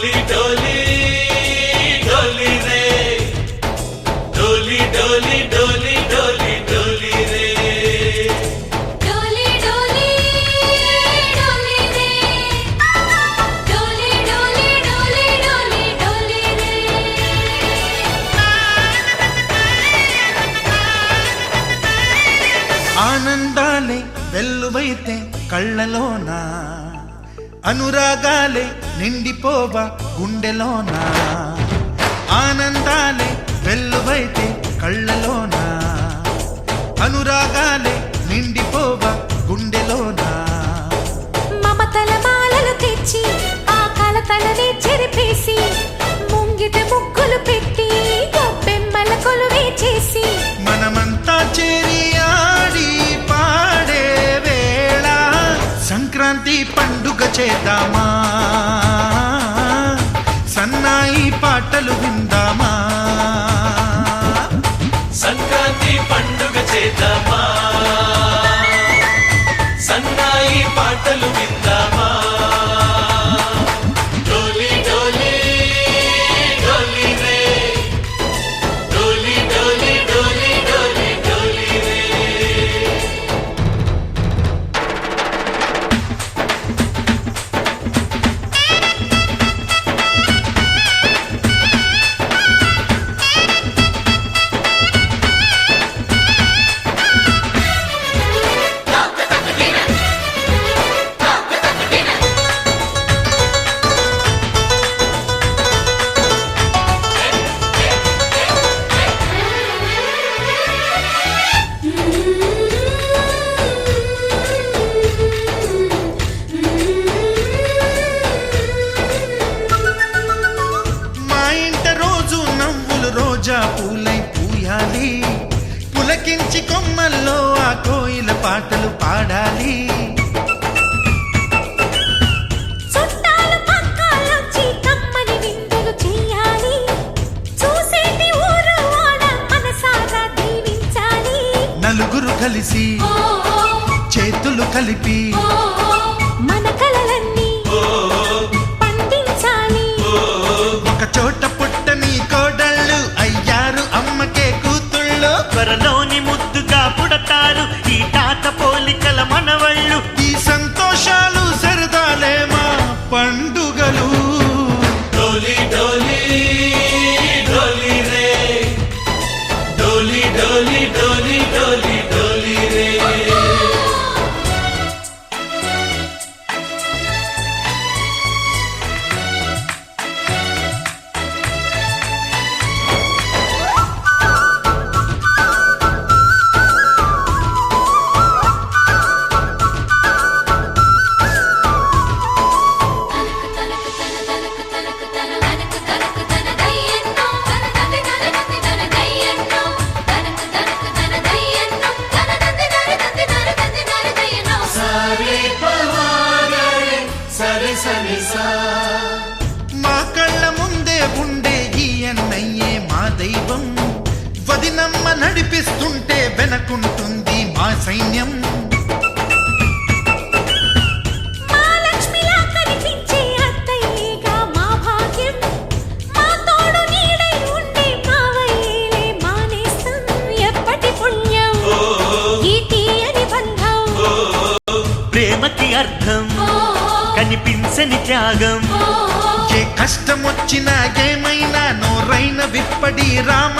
डोली डोली डोली रे डोली डोली डोली डोली डोली रे डोली डोली डोली रे डोली डोली डोली डोली डोली रे ఆనందాలే వెల్లువైతే కళ్ళలోనా అనురాగాలే నిండిపోవా గుండెలోనా ఆనందాలే వెల్లువైతే కళ్ళలోనా అనురాగాలే నిండిపోవా గుండెలోనా మమతల మాలలు తెచ్చి ఆ కలతలనే చెరిపేసి ముంగిట ముగ్గులు పెట్టి గొప్పెమ్మల కొలువే చేసి మనమంతా చేరి ఆడి పాడే వేళ సంక్రాంతి పండుగ చేద్దామా సన్నాయి పాటలు విందామా సంక్రాంతి పండుగ చేద్దామా సన్నాయి పాటలు విందామా డోలి డోలి డోలి రే డోలి డోలి డోలి డోలి డోలి రే మా ఇంట రోజు నవ్వులు రోజా పూలై పూయాలి పులకించి కొమ్మల్లో ఆ కోయిల పాటలు పాడాలి చుట్టాలు పక్కాలొచ్చి కమ్మని విందులు చేయాలి చూసేటి ఊరు వాడ మనసారా దీవించాలి నలుగురు కలిసి చేతులు కలిపి మన కలలన్నీ పండించాలి ఒక చోట పుట్టని కోడళ్ళు అయ్యారు అమ్మకే కూతుళ్ళు త్వరలోని ముద్దుగా పుడతారు ఈ తాత పోలికల మనవళ్ళు ఈ సంతోషాలు సరదాలే మా పండుగలు डोली डोली डोली रे डोली डोली डोली डोली डोली रे सारे पवारे सरे सरे सा మా కళ్ళ ముందే ఉండే ఈ అన్నయ్యే మా దైవం వదినమ్మ నడిపిస్తుంటే వెనకుంటుంది మా సైన్యం మా లక్ష్మిలా కనిపించే అత్తయ్యేగా మా భాగ్యం మా తోడు నీడై ఉండే మావయ్యేలే మానేస్తం ఎప్పటి పుణ్యం ఈ తీయని బంధం ప్రేమకి అర్థం కనిపించని త్యాగం ఏ కష్టం వచ్చినా ఏమైనా నోరైన విప్పడి రామ